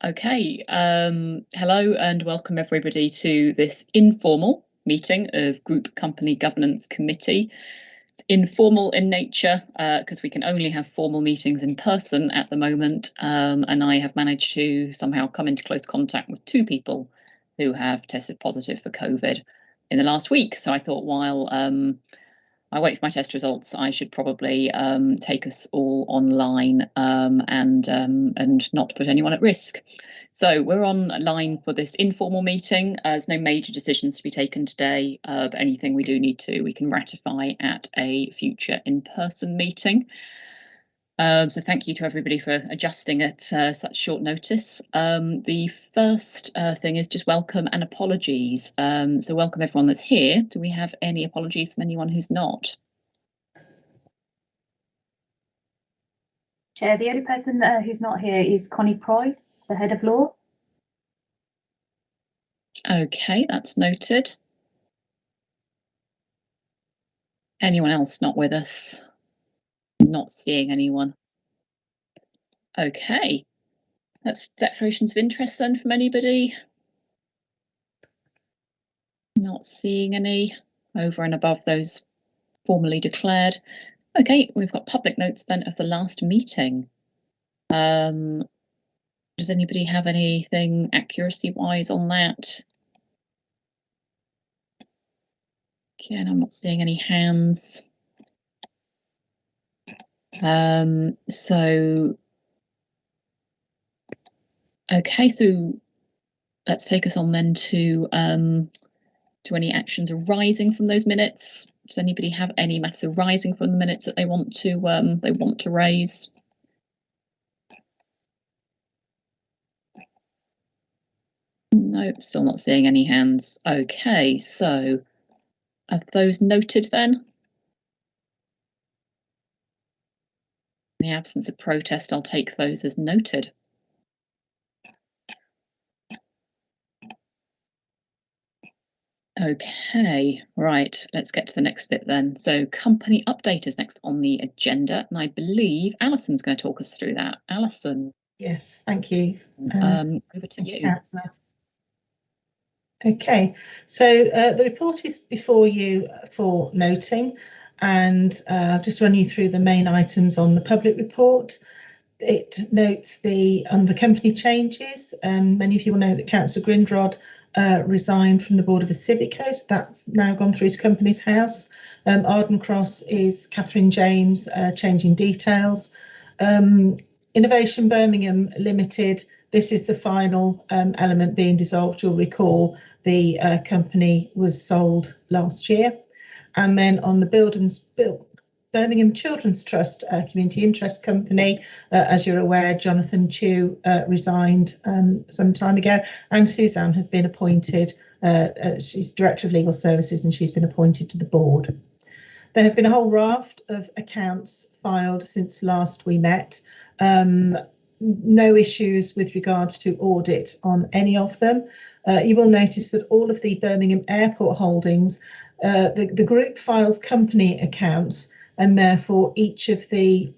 Okay, hello and welcome everybody to this informal meeting of Group Company Governance Committee. It's informal in nature because we can only have formal meetings in person at the moment, and I have managed to somehow come into close contact with two people who have tested positive for COVID in the last week. So I thought while I wait for my test results, I should probably take us all online and not put anyone at risk. So we're online for this informal meeting. There's no major decisions to be taken today, but anything we do need to, we can ratify at a future in-person meeting. So thank you to everybody for adjusting at such short notice. The first thing is just welcome and apologies. So welcome everyone that's here. Do we have any apologies from anyone who's not? Chair, the only person who's not here is Connie Proy, the head of law. Okay, that's noted. Anyone else not with us? Not seeing anyone. Okay, that's declarations of interest then from anybody. Not seeing any over and above those formally declared. Okay, we've got public notes then of the last meeting. Does anybody have anything accuracy-wise on that? Again, I'm not seeing any hands. Okay, so let's take us on then to any actions arising from those minutes. Does anybody have any matters arising from the minutes that they want to raise? Nope, still not seeing any hands. Okay, so are those noted then? In the absence of protest, I'll take those as noted. Okay, right, let's get to the next bit then. So company update is next on the agenda, and I believe Alison's going to talk us through that. Alison. Yes, thank you. Over to you. Councillor. Okay, so the report is before you for noting, and I'll just run you through the main items on the public report. It notes the company changes. Many of you will know that Councillor Grindrod resigned from the board of Civico, so that's now gone through to Companies House. Arden Cross is Catherine James, changing details. Innovation Birmingham Limited, this is the final element being dissolved. You'll recall the company was sold last year. And then on the Birmingham Children's Trust Community Interest Company, as you're aware, Jonathan Chu resigned some time ago, and Suzanne has been appointed. She's Director of Legal Services and she's been appointed to the board. There have been a whole raft of accounts filed since last we met. No issues with regards to audit on any of them. You will notice that all of the Birmingham Airport holdings, the group files company accounts, and therefore each of the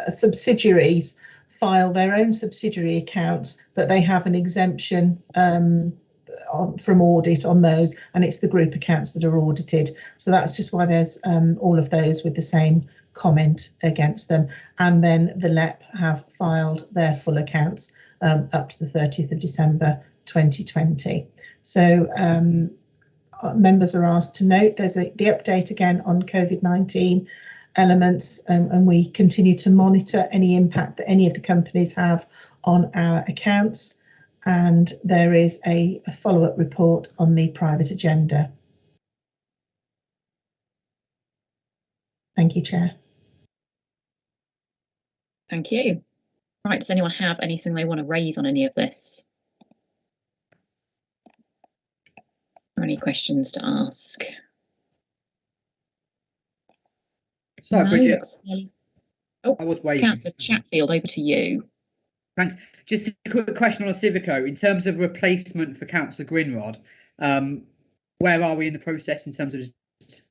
subsidiaries file their own subsidiary accounts, but they have an exemption from audit on those, and it's the group accounts that are audited. So that's just why there's all of those with the same comment against them. And then the LEP have filed their full accounts up to the 30th of December 2020. So members are asked to note there's the update again on COVID-19 elements, and we continue to monitor any impact that any of the companies have on our accounts. And there is a follow-up report on the private agenda. Thank you, Chair. Thank you. Right, does anyone have anything they want to raise on any of this? Or any questions to ask? Sorry, no, Bridget. Oh, I was waiting. Councillor Chatfield, over to you. Thanks. Just a quick question on Civico. In terms of replacement for Councillor Grindrod, where are we in the process in terms of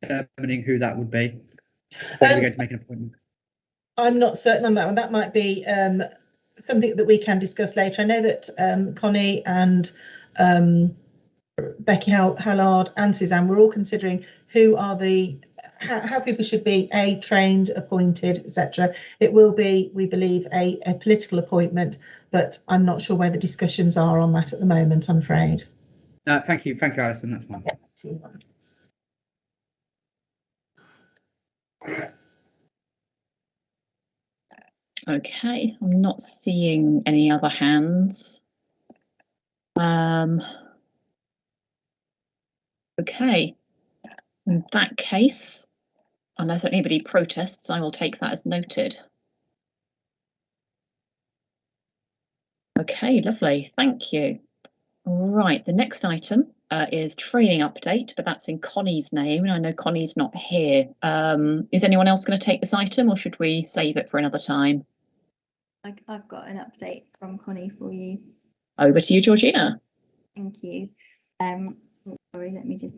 determining who that would be? Are we going to make an appointment? I'm not certain on that one. That might be something that we can discuss later. I know that Connie and Becky Hallard and Suzanne were all considering who are how people should be trained, appointed, etc. It will be, we believe, a political appointment, but I'm not sure where the discussions are on that at the moment, I'm afraid. Thank you, Alison. That's fine. Yeah. Okay, I'm not seeing any other hands. Okay, in that case, unless anybody protests, I will take that as noted. Okay, lovely, thank you. Right, the next item is training update, but that's in Connie's name, and I know Connie's not here. Is anyone else going to take this item, or should we save it for another time? I've got an update from Connie for you. Over to you, Georgina. Thank you. Sorry, let me just.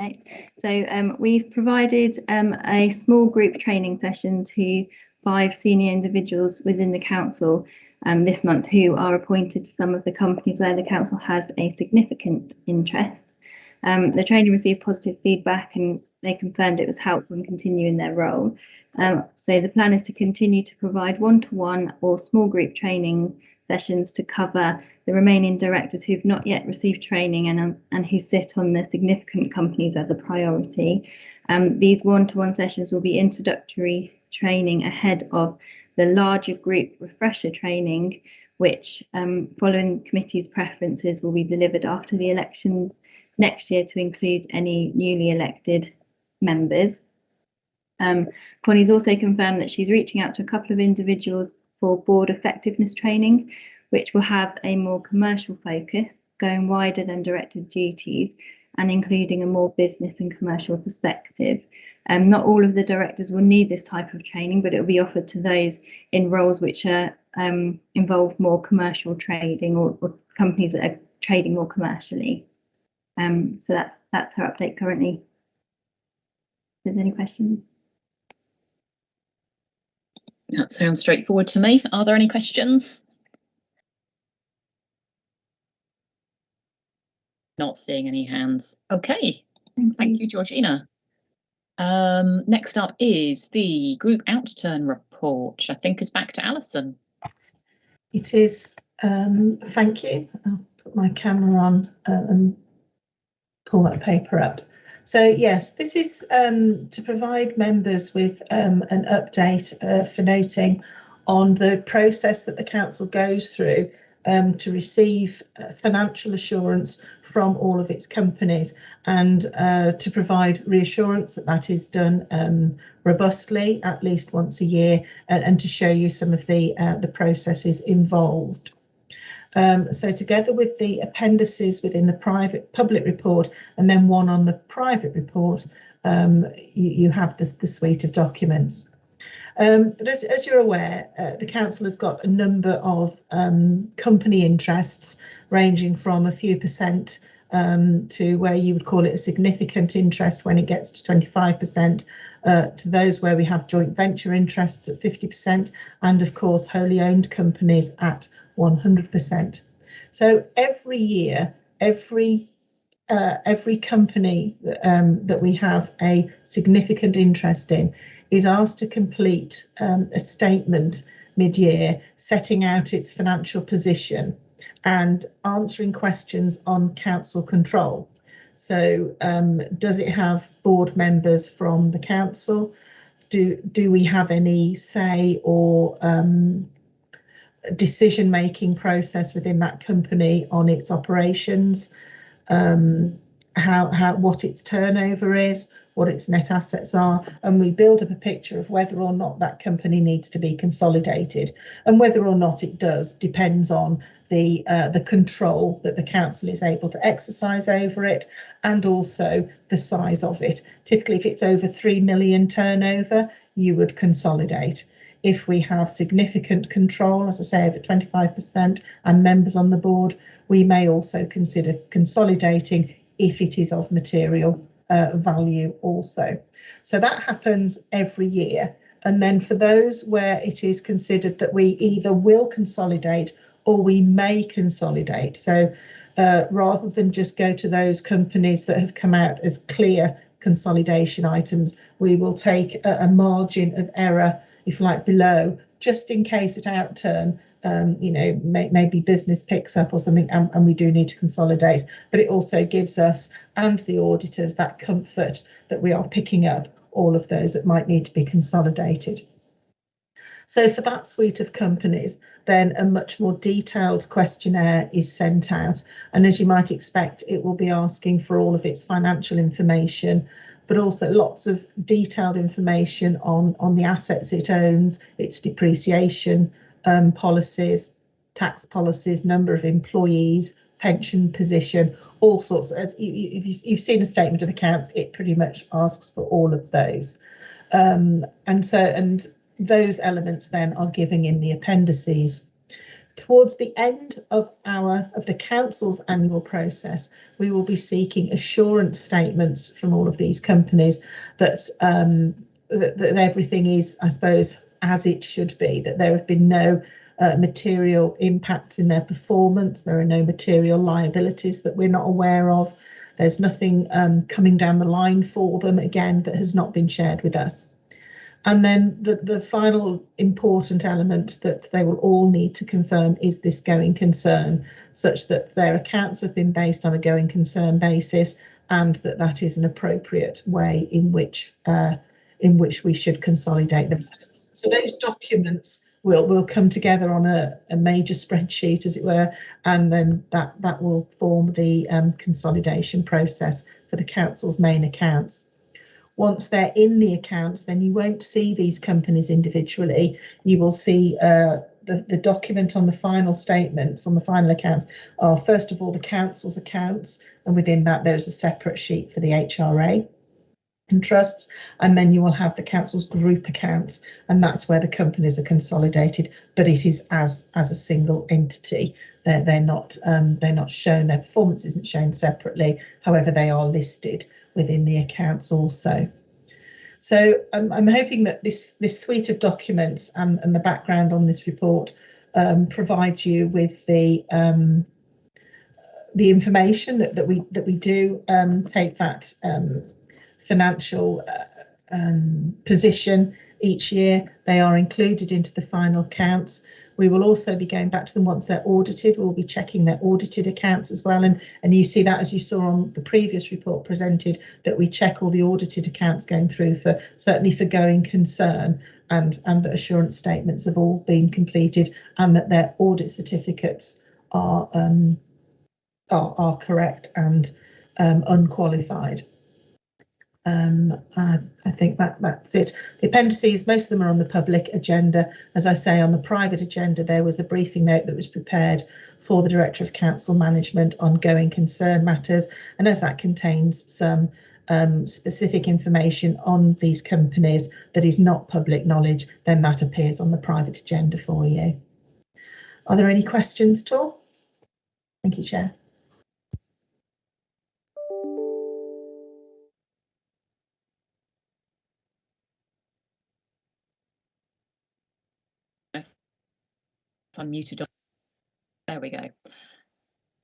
Okay. So we've provided a small group training session to 5 senior individuals within the council this month who are appointed to some of the companies where the council has a significant interest. The training received positive feedback and they confirmed it was helpful in continuing their role. So the plan is to continue to provide one-to-one or small group training sessions to cover the remaining directors who've not yet received training and who sit on the significant companies as a priority. These one-to-one sessions will be introductory training ahead of the larger group refresher training, which following committee's preferences will be delivered after the election next year to include any newly elected members. Connie's also confirmed that she's reaching out to a couple of individuals for board effectiveness training, which will have a more commercial focus, going wider than directed duties and including a more business and commercial perspective. Not all of the directors will need this type of training, but it will be offered to those in roles which are involve more commercial trading or companies that are trading more commercially. So that's her update currently. If there's any questions? That sounds straightforward to me. Are there any questions? Not seeing any hands. Okay, thank you, Georgina. Next up is the group outturn report, which I think is back to Alison. It is. Thank you. I'll put my camera on and pull that paper up. So yes, this is to provide members with an update for noting on the process that the council goes through to receive financial assurance from all of its companies, and to provide reassurance that that is done robustly at least once a year, and to show you some of the processes involved. So together with the appendices within the public report and then one on the private report, you have the suite of documents. But as you're aware, the council has got a number of company interests ranging from a few percent to where you would call it a significant interest when it gets to 25%, to those where we have joint venture interests at 50%, and of course wholly owned companies at 100%. So every year, every company that we have a significant interest in is asked to complete a statement mid-year setting out its financial position and answering questions on council control. So does it have board members from the council? Do we have any say or decision-making process within that company on its operations? What its turnover is, what its net assets are, and we build up a picture of whether or not that company needs to be consolidated, and whether or not it does depends on the control that the council is able to exercise over it, and also the size of it. Typically, if it's over 3 million turnover, you would consolidate. If we have significant control, as I say, over 25%, and members on the board, we may also consider consolidating if it is of material value also. So that happens every year. And then for those where it is considered that we either will consolidate or we may consolidate, so rather than just go to those companies that have come out as clear consolidation items, we will take a margin of error, if you like, below, just in case at outturn, you know, maybe business picks up or something and we do need to consolidate. But it also gives us and the auditors that comfort that we are picking up all of those that might need to be consolidated. So for that suite of companies, then a much more detailed questionnaire is sent out. And as you might expect, it will be asking for all of its financial information, but also lots of detailed information on the assets it owns, its depreciation policies, tax policies, number of employees, pension position, all sorts. If you've seen a statement of accounts, it pretty much asks for all of those. And those elements then are given in the appendices. Towards the end of the council's annual process, we will be seeking assurance statements from all of these companies that that everything is, I suppose, as it should be, that there have been no material impacts in their performance, there are no material liabilities that we're not aware of, there's nothing coming down the line for them, again, that has not been shared with us. And then the final important element that they will all need to confirm is this going concern, such that their accounts have been based on a going concern basis and that is an appropriate way in which we should consolidate them. So those documents will come together on a major spreadsheet, as it were, and then that will form the consolidation process for the council's main accounts. Once they're in the accounts, then you won't see these companies individually. You will see the document on the final statements, on the final accounts, are first of all the council's accounts, and within that there's a separate sheet for the HRA and trusts, and then you will have the council's group accounts, and that's where the companies are consolidated, but it is as a single entity. They're not shown, their performance isn't shown separately, however they are listed within the accounts also. So I'm hoping that this suite of documents and the background on this report provides you with the information that we do take that financial position each year. They are included into the final accounts. We will also be going back to them once they're audited. We'll be checking their audited accounts as well. And you see that, as you saw on the previous report presented, that we check all the audited accounts going through for certainly for going concern, and that assurance statements have all been completed and that their audit certificates are correct and unqualified. I think that's it. The appendices, most of them are on the public agenda. As I say, on the private agenda, there was a briefing note that was prepared for the Director of Council Management on going concern matters. And as that contains some specific information on these companies that is not public knowledge, then that appears on the private agenda for you. Are there any questions at all? Thank you, Chair. I'm muted. There we go.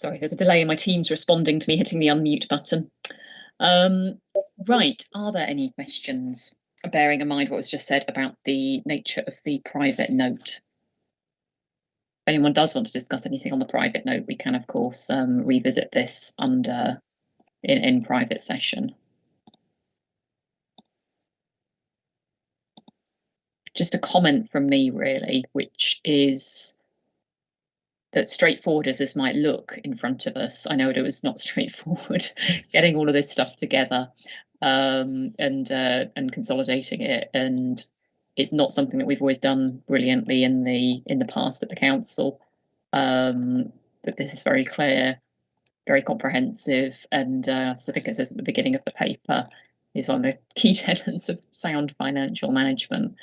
Sorry, there's a delay in my Teams responding to me hitting the unmute button. Right, are there any questions, bearing in mind what was just said about the nature of the private note? If anyone does want to discuss anything on the private note, we can, of course, revisit this under in private session. Just a comment from me, really, which is that straightforward as this might look in front of us, I know it was not straightforward getting all of this stuff together and consolidating it, and it's not something that we've always done brilliantly in the past at the council. That this is very clear, very comprehensive, and so I think it says at the beginning of the paper is one of the key tenets of sound financial management.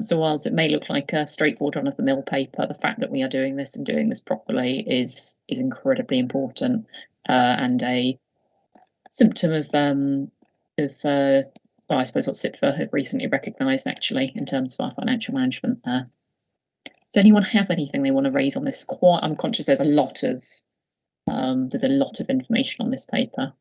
So whilst it may look like a straightforward run-of-the-mill paper, the fact that we are doing this and doing this properly is incredibly important, and a symptom of But I suppose what CIPFA have recently recognised actually in terms of our financial management there. Does anyone have anything they want to raise on this? I'm conscious there's a lot of information on this paper.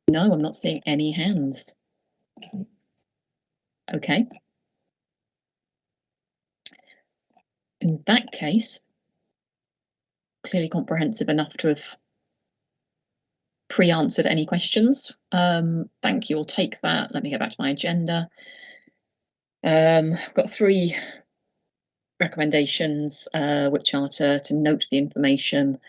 No, I'm not seeing any hands. Okay. In that case, clearly comprehensive enough to have pre-answered any questions. Thank you. I'll take that. Let me get back to my agenda. I've got 3 recommendations, which are to note the information,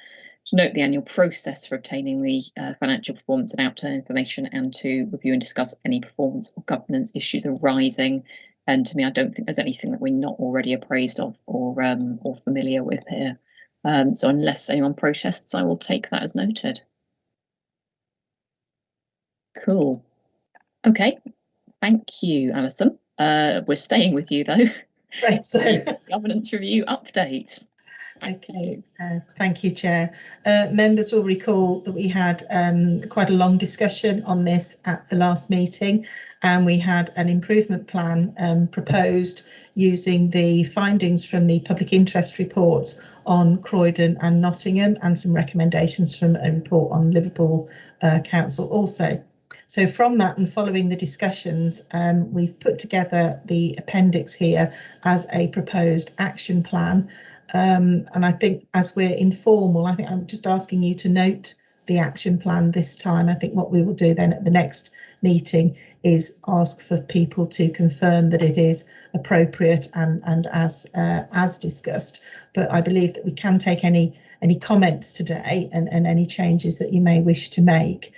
to note the annual process for obtaining the financial performance and outturn information, and to review and discuss any performance or governance issues arising. And to me, I don't think there's anything that we're not already appraised of or familiar with here. So unless anyone protests, I will take that as noted. Cool. Okay. Thank you, Alison. We're staying with you though. Right, so governance review update. Okay, thank you, Chair. Members will recall that we had quite a long discussion on this at the last meeting, and we had an improvement plan proposed using the findings from the public interest reports on Croydon and Nottingham, and some recommendations from a report on Liverpool Council also. So from that, and following the discussions, we've put together the appendix here as a proposed action plan. And I think as we're informal, I think I'm just asking you to note the action plan this time. I think what we will do then at the next meeting is ask for people to confirm that it is appropriate and as discussed. But I believe that we can take any comments today and any changes that you may wish to make.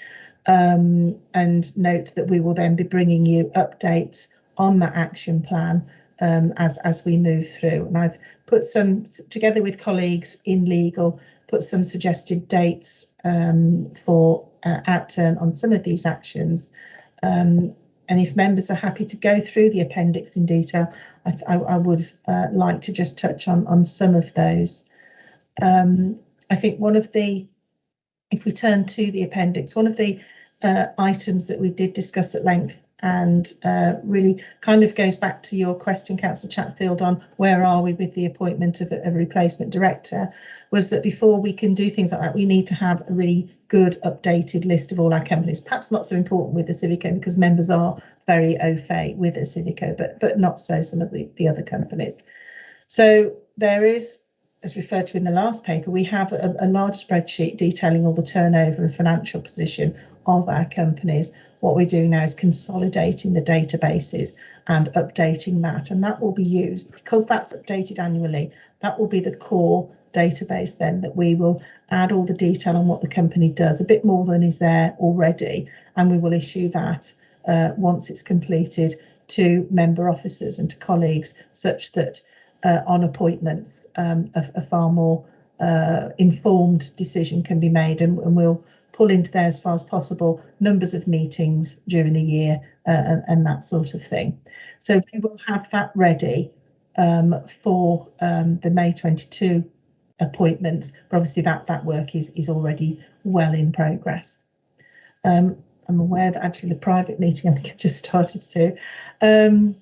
And note that we will then be bringing you updates on that action plan as we move through. And I've put some, together with colleagues in legal, put some suggested dates for outturn on some of these actions. And if members are happy to go through the appendix in detail, I would like to just touch on some of those. I think one of the, if we turn to the appendix, one of the items that we did discuss at length and really kind of goes back to your question, Councillor Chatfield, on where are we with the appointment of a replacement director, was that before we can do things like that, we need to have a really good updated list of all our companies. Perhaps not so important with the Civico because members are very au fait with the Civico, but not so some of the other companies. So there is, as referred to in the last paper, we have a large spreadsheet detailing all the turnover and financial position of our companies. What we're doing now is consolidating the databases and updating that, and that will be used because that's updated annually. That will be the core database then that we will add all the detail on what the company does, a bit more than is there already, and we will issue that once it's completed to member officers and to colleagues, such that on appointments a far more informed decision can be made, and we'll pull into there as far as possible numbers of meetings during the year and that sort of thing. So we will have that ready for the May 22 appointments, but obviously that work is already well in progress. I'm aware that actually the private meeting I think it just started too. And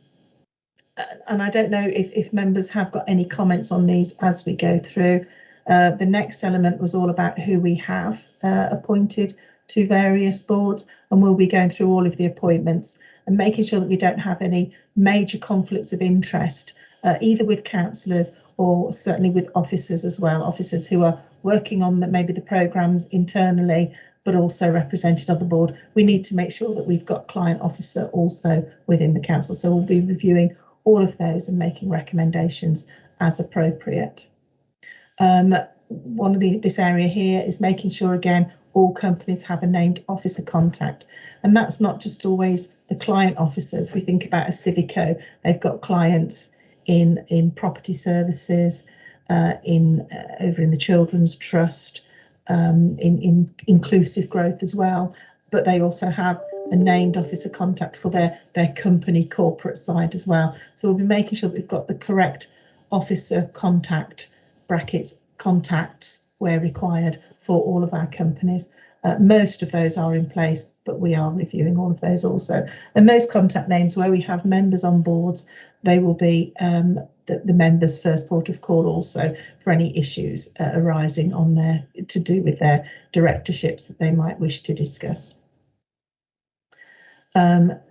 I don't know if members have got any comments on these as we go through. The next element was all about who we have appointed to various boards, and we'll be going through all of the appointments and making sure that we don't have any major conflicts of interest, either with councillors or certainly with officers as well, officers who are working on maybe the programmes internally, but also represented on the board. We need to make sure that we've got client officer also within the council. So we'll be reviewing all of those and making recommendations as appropriate. One of this area here is making sure, again, all companies have a named officer contact, and that's not just always the client officer. If we think about a Civico, they've got clients in property services, over in the Children's Trust, in inclusive growth as well, but they also have a named officer contact for their company corporate side as well. So we'll be making sure that we've got the correct officer contact brackets contacts where required for all of our companies. Most of those are in place, but we are reviewing all of those also. And those contact names where we have members on boards, they will be the members' first port of call also for any issues arising on there to do with their directorships that they might wish to discuss.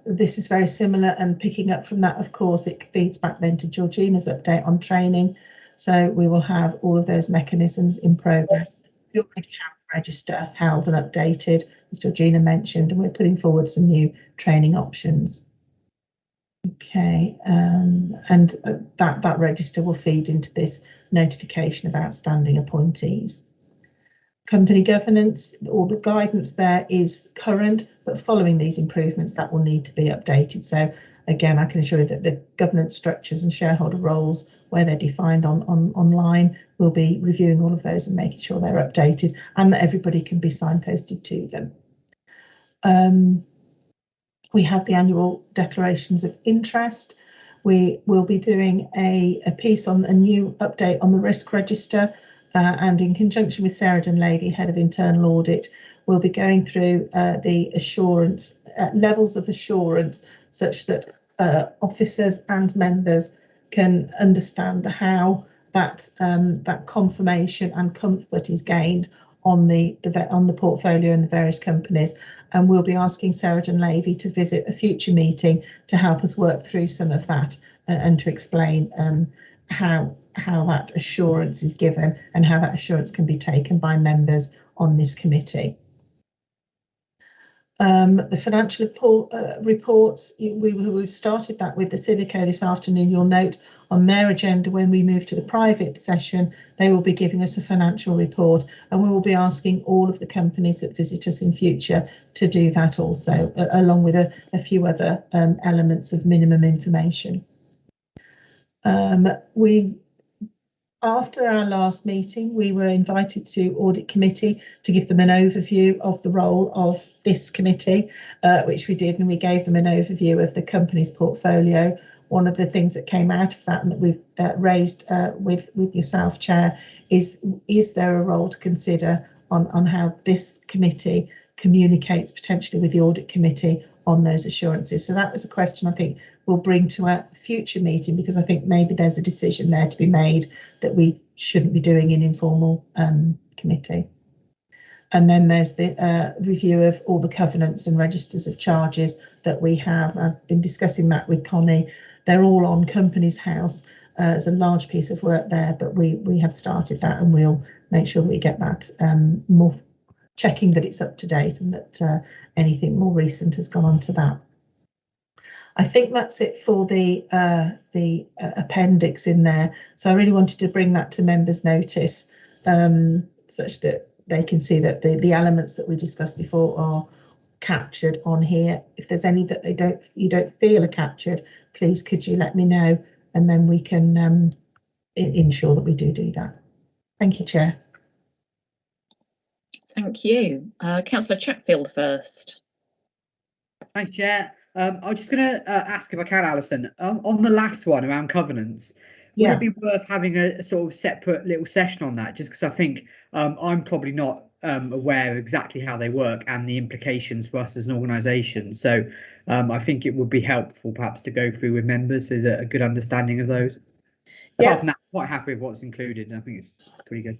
This is very similar, and picking up from that, of course, it feeds back then to Georgina's update on training. So we will have all of those mechanisms in progress. We already have a register held and updated, as Georgina mentioned, and we're putting forward some new training options. Okay, and that register will feed into this notification of outstanding appointees. Company governance, all the guidance there is current, but following these improvements, that will need to be updated. So again, I can assure you that the governance structures and shareholder roles, where they're defined online, we'll be reviewing all of those and making sure they're updated and that everybody can be signposted to them. We have the annual declarations of interest. We will be doing a piece on a new update on the risk register, and in conjunction with Sarah Dunleavy, Head of Internal Audit, we'll be going through the assurance, levels of assurance, such that officers and members can understand how that confirmation and comfort is gained on the portfolio and the various companies. And we'll be asking Sarah Dunleavy to visit a future meeting to help us work through some of that and to explain how that assurance is given and how that assurance can be taken by members on this committee. The financial reports, we've started that with the Civico this afternoon. You'll note on their agenda, when we move to the private session, they will be giving us a financial report, and we will be asking all of the companies that visit us in future to do that also, along with a few other elements of minimum information. After our last meeting, we were invited to Audit Committee to give them an overview of the role of this committee, which we did, and we gave them an overview of the company's portfolio. One of the things that came out of that and that we've raised with yourself, Chair, is there a role to consider on how this committee communicates potentially with the Audit Committee on those assurances? So that was a question I think we'll bring to a future meeting, because I think maybe there's a decision there to be made that we shouldn't be doing in informal committee. And then there's the review of all the covenants and registers of charges that we have. I've been discussing that with Connie. They're all on Companies House. It's a large piece of work there, but we have started that, and we'll make sure we get that more, checking that it's up to date and that anything more recent has gone on to that. I think that's it for the appendix in there. So I really wanted to bring that to members' notice, such that they can see that the elements that we discussed before are captured on here. If there's any that you don't feel are captured, please could you let me know, and then we can ensure that we do that. Thank you, Chair. Thank you. Councillor Chatfield first. Thanks, Chair. I'm just going to ask if I can, Alison, on the last one around covenants, would it be worth having a sort of separate little session on that? Just because I think I'm probably not aware of exactly how they work and the implications for us as an organisation. So I think it would be helpful perhaps to go through with members. There's a good understanding of those. Apart from that, I'm quite happy with what's included. I think it's pretty good.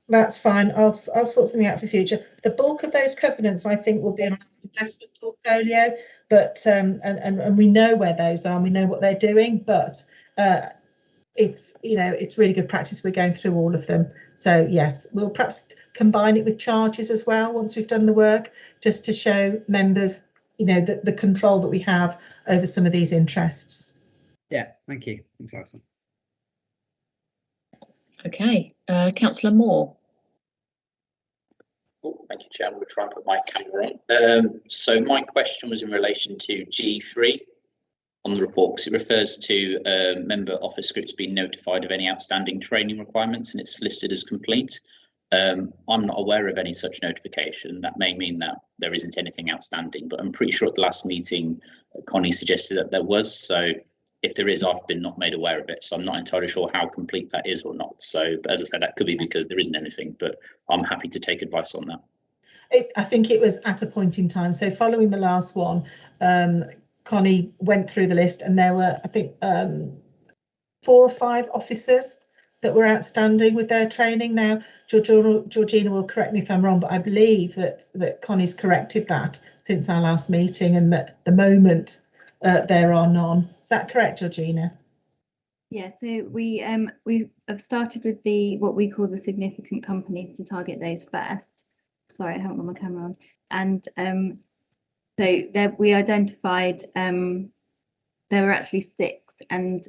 That's fine. I'll sort something out for future. The bulk of those covenants, I think, will be on our investment portfolio, but and we know where those are. And we know what they're doing, but it's really good practice. We're going through all of them. So yes, we'll perhaps combine it with charges as well once we've done the work, just to show members, the control that we have over some of these interests. Yeah, thank you. Thanks, Alison. Okay, Councillor Moore. Oh, thank you, Chair. I'm going to try and put my camera on. So my question was in relation to G3 on the report, because it refers to member office groups being notified of any outstanding training requirements, and it's listed as complete. I'm not aware of any such notification. That may mean that there isn't anything outstanding, but I'm pretty sure at the last meeting, Connie suggested that there was. So if there is, I've been not made aware of it, so I'm not entirely sure how complete that is or not. So, but as I said, that could be because there isn't anything, but I'm happy to take advice on that. I think it was at a point in time. So following the last one, Connie went through the list, and there were, I think, 4 or 5 officers that were outstanding with their training. Now, Georgina will correct me if I'm wrong, but I believe that Connie's corrected that since our last meeting, and that at the moment there are none. Is that correct, Georgina? Yeah, so we have started with what we call the significant companies to target those first. Sorry, I haven't got my camera on. And so there we identified there were actually 6, and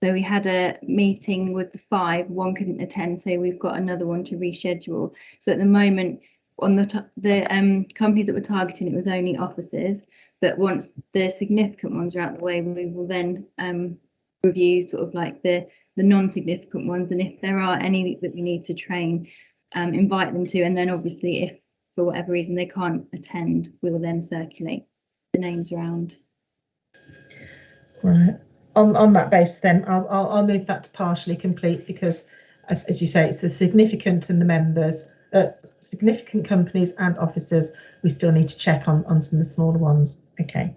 so we had a meeting with the 5. 1 couldn't attend, so we've got another one to reschedule. So at the moment, on the companies that we're targeting, it was only officers. But once the significant ones are out the way, we will then review sort of like the non-significant ones, and if there are any that we need to train, invite them to, and then obviously if for whatever reason they can't attend, we will then circulate the names around. Right. On that basis, then I'll move that to partially complete, because, as you say, it's the significant and the members, significant companies and officers. We still need to check on some of the smaller ones. Okay.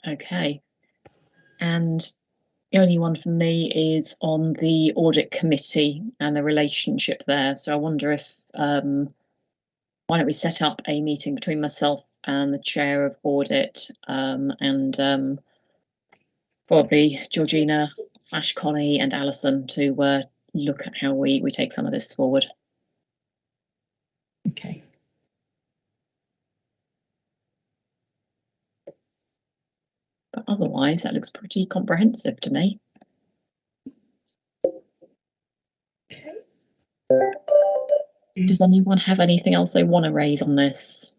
Okay. And the only one for me is on the audit committee and the relationship there. So I wonder if why don't we set up a meeting between myself and the chair of audit, and probably Georgina / Connie and Alison to look at how we take some of this forward. Okay. But otherwise, that looks pretty comprehensive to me. Does anyone have anything else they want to raise on this?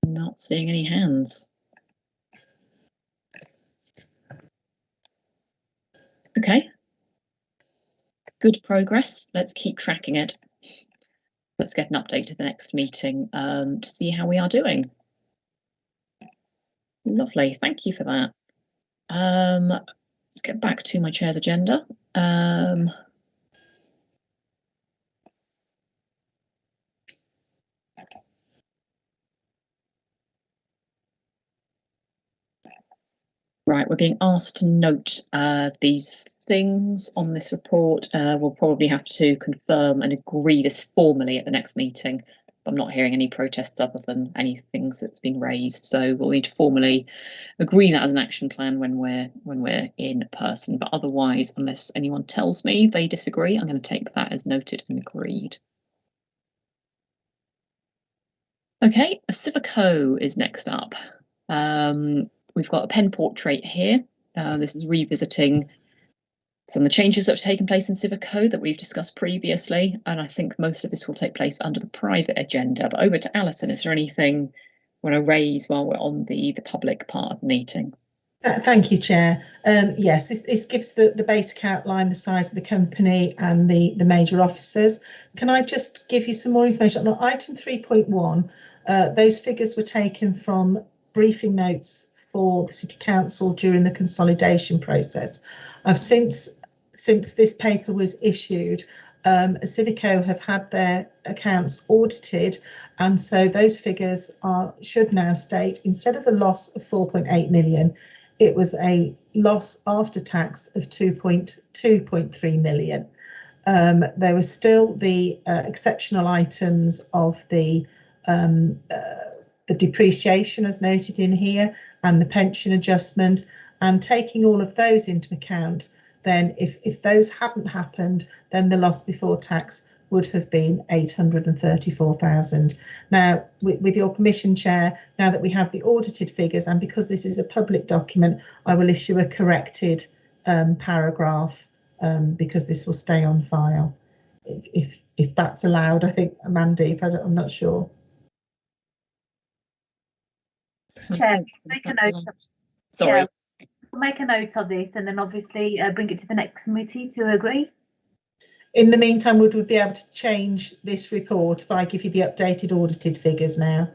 Not seeing any hands. Okay. Good progress. Let's keep tracking it. Let's get an update at the next meeting to see how we are doing. Lovely, thank you for that. Let's get back to my chair's agenda. Right, we're being asked to note these things on this report. We'll probably have to confirm and agree this formally at the next meeting. I'm not hearing any protests other than any things that's been raised, so we'll need to formally agree that as an action plan when we're in person. But otherwise, unless anyone tells me they disagree, I'm going to take that as noted and agreed. Okay, a Civico is next up. We've got a pen portrait here. This is revisiting some of the changes that have taken place in Civico that we've discussed previously, and I think most of this will take place under the private agenda. But over to Alison, is there anything you want to raise while we're on the public part of the meeting? Thank you, Chair. Yes, this gives the basic outline, the size of the company and the major officers. Can I just give you some more information on item 3.1? Those figures were taken from briefing notes for the City Council during the consolidation process. I've since this paper was issued, Civico have had their accounts audited, and so those figures should now state, instead of a loss of 4.8 million, it was a loss after tax of 2.3 million. There were still the exceptional items of the depreciation as noted in here, and the pension adjustment, and taking all of those into account, then if those hadn't happened, then the loss before tax would have been 834,000. Now, with your permission, Chair, now that we have the audited figures, and because this is a public document, I will issue a corrected paragraph because this will stay on file. If that's allowed, I think, Mandeep, I'm not sure. Chair, make a note of, Sorry. Yeah, make a note of this and then obviously bring it to the next committee to agree. In the meantime, would we be able to change this report if I give you the updated audited figures now?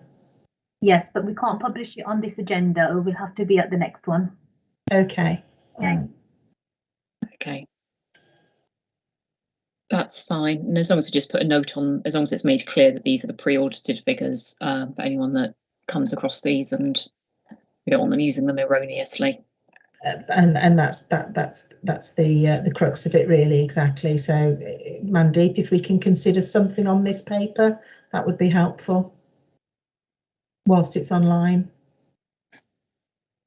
Yes, but we can't publish it on this agenda. It will have to be at the next one. Okay. Okay. That's fine. And as long as we just put a note on, as long as it's made clear that these are the pre-audited figures for anyone that comes across these, and we don't want them using them erroneously. And that's the crux of it, really. Exactly. So, Mandeep, if we can consider something on this paper, that would be helpful whilst it's online.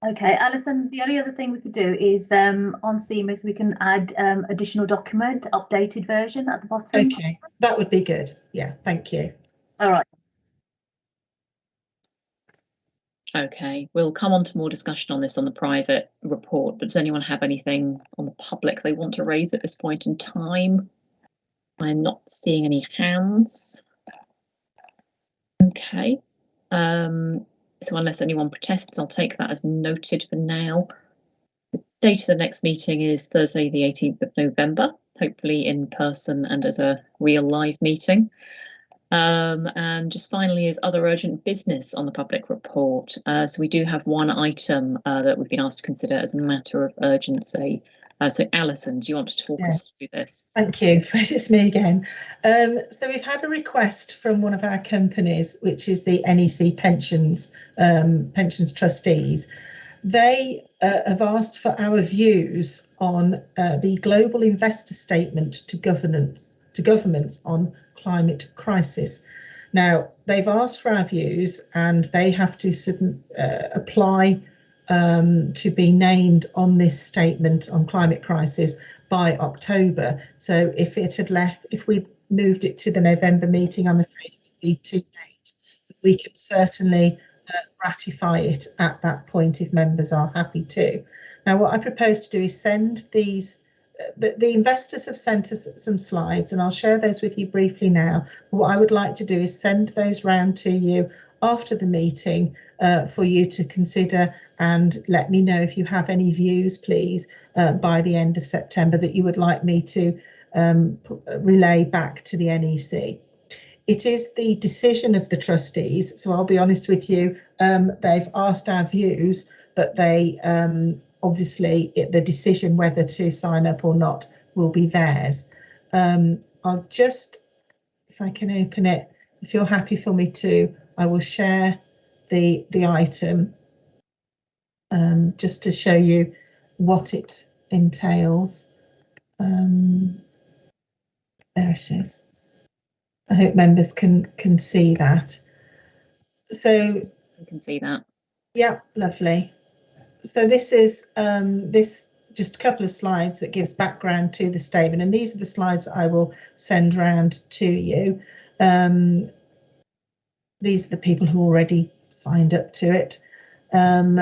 Okay, Alison, the only other thing we could do is on CMIS, we can add additional document, updated version at the bottom. Okay, that would be good. Yeah, thank you. All right. Okay, we'll come on to more discussion on this on the private report, but does anyone have anything on the public they want to raise at this point in time? I'm not seeing any hands. Okay. So unless anyone protests, I'll take that as noted for now. The date of the next meeting is Thursday, the 18th of November, hopefully in person and as a real live meeting. And just finally is other urgent business on the public report. So we do have one item that we've been asked to consider as a matter of urgency. So Alison, do you want to talk us through this? Thank you, Fred, it's me again. So we've had a request from one of our companies, which is the NEC Pensions Trustees. They have asked for our views on the global investor statement to governments on climate crisis. Now, they've asked for our views and they have to apply to be named on this statement on climate crisis by October. So if we moved it to the November meeting, I'm afraid it would be too late. We could certainly ratify it at that point if members are happy to. Now, what I propose to do is send these. The investors have sent us some slides, and I'll share those with you briefly now. What I would like to do is send those round to you after the meeting for you to consider, and let me know if you have any views, please, by the end of September that you would like me to relay back to the NEC. It is the decision of the trustees, so I'll be honest with you, they've asked our views, but they obviously the decision whether to sign up or not will be theirs. I'll just, if I can open it, if you're happy for me to, I will share the item just to show you what it entails. There it is. I hope members can see that. So You can see that. Yeah, lovely. So this is just a couple of slides that gives background to the statement, and these are the slides that I will send round to you. These are the people who already signed up to it, and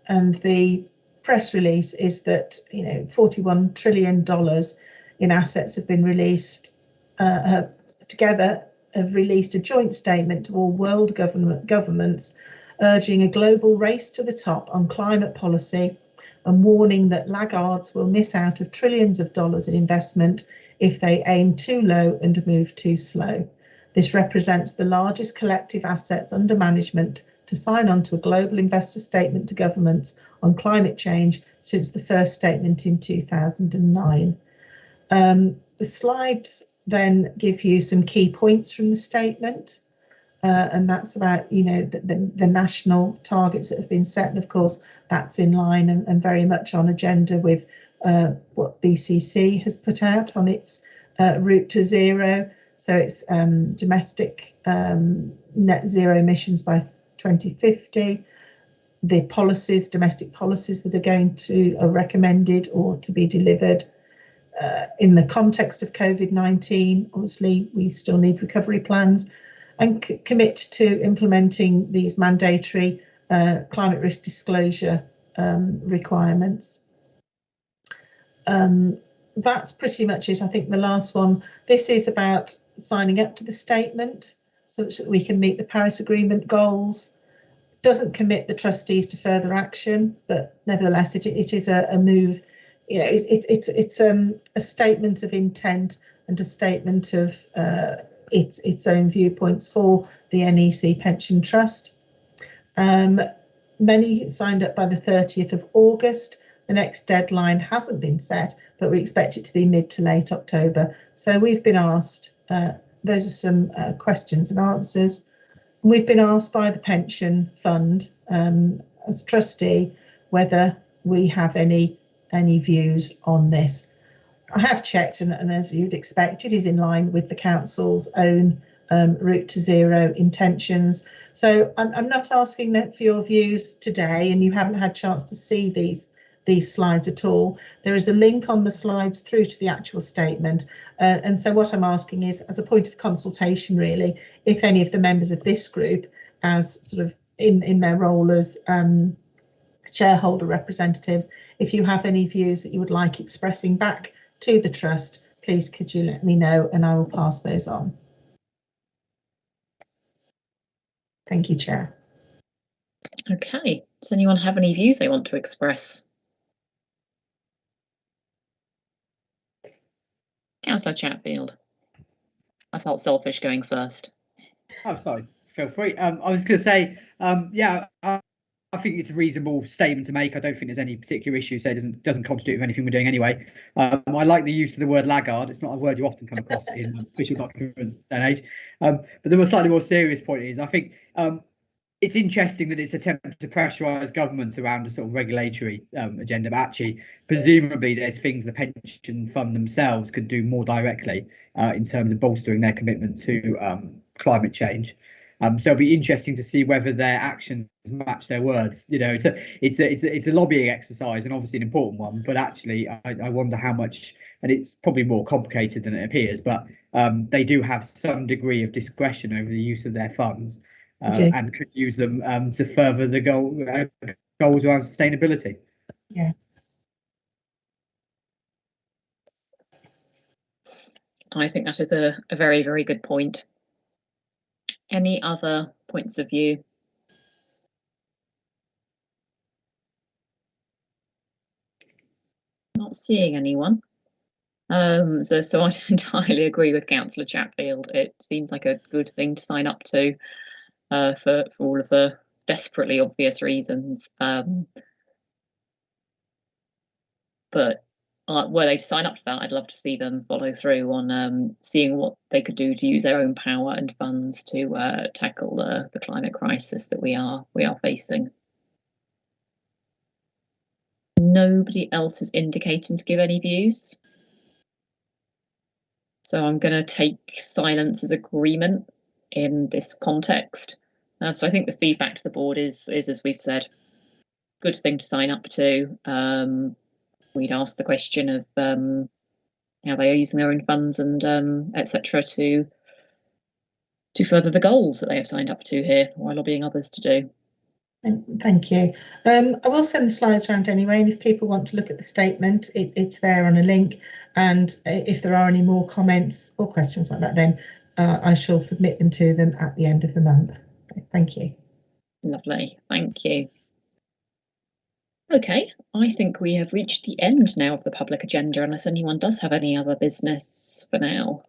the press release is that $41 trillion in assets have been released. Together have released a joint statement to all world governments urging a global race to the top on climate policy and warning that laggards will miss out of trillions of dollars in investment if they aim too low and move too slow. This represents the largest collective assets under management to sign on to a global investor statement to governments on climate change since the first statement in 2009. The slides then give you some key points from the statement, and that's about the national targets that have been set, and of course that's in line and very much on agenda with what BCC has put out on its route to zero. So it's domestic net zero emissions by 2050, the policies, domestic policies that are recommended or to be delivered. In the context of COVID-19, obviously, we still need recovery plans, and commit to implementing these mandatory climate risk disclosure requirements. That's pretty much it. I think the last one, this is about signing up to the statement so that we can meet the Paris Agreement goals. Doesn't commit the trustees to further action, but nevertheless, it is a move. It's a statement of intent and a statement of its own viewpoints for the NEC Pension Trust. Many signed up by the 30th of August. The next deadline hasn't been set, but we expect it to be mid to late October. So we've been asked, those are some questions and answers. We've been asked by the pension fund as trustee whether we have any views on this. I have checked, and as you'd expect, it is in line with the council's own route to zero intentions. So I'm not asking for your views today, and you haven't had a chance to see these slides at all. There is a link on the slides through to the actual statement, and so what I'm asking is, as a point of consultation really, if any of the members of this group, as sort of in their role as shareholder representatives, if you have any views that you would like expressing back to the trust, please could you let me know and I will pass those on. Thank you, Chair. Okay, does anyone have any views they want to express? Councillor Chatfield. I felt selfish going first. Oh, sorry, feel free. I was going to say, yeah, I think it's a reasonable statement to make. I don't think there's any particular issue, so it doesn't contradict with anything we're doing anyway. I like the use of the word laggard. It's not a word you often come across in official documents and age. But the slightly more serious point is, I think it's interesting that it's attempting to pressurise government around a sort of regulatory agenda, but actually, presumably, there's things the pension fund themselves could do more directly in terms of bolstering their commitment to climate change. So it'll be interesting to see whether their actions match their words. You know, it's a lobbying exercise, and obviously an important one. But actually, I wonder how much, and it's probably more complicated than it appears. But they do have some degree of discretion over the use of their funds, and could use them to further the goals around sustainability. Yeah. I think that is a very, very good point. Any other points of view? Not seeing anyone. So I entirely agree with Councillor Chatfield. It seems like a good thing to sign up to for all of the desperately obvious reasons. But were they to sign up to that, I'd love to see them follow through on seeing what they could do to use their own power and funds to tackle the climate crisis that we are facing. Nobody else is indicating to give any views. So I'm going to take silence as agreement in this context. So I think the feedback to the board is as we've said, good thing to sign up to. We'd ask the question of how they are using their own funds and etc. to further the goals that they have signed up to here, while lobbying others to do. Thank you. I will send the slides around anyway, and if people want to look at the statement, it's there on a link. And if there are any more comments or questions like that, then I shall submit them to them at the end of the month. Thank you. Lovely, thank you. Okay, I think we have reached the end now of the public agenda, unless anyone does have any other business for now.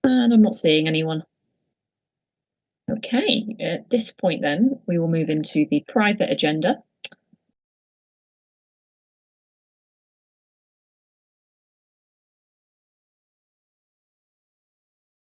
And I'm not seeing anyone. Okay, at this point then, we will move into the private agenda.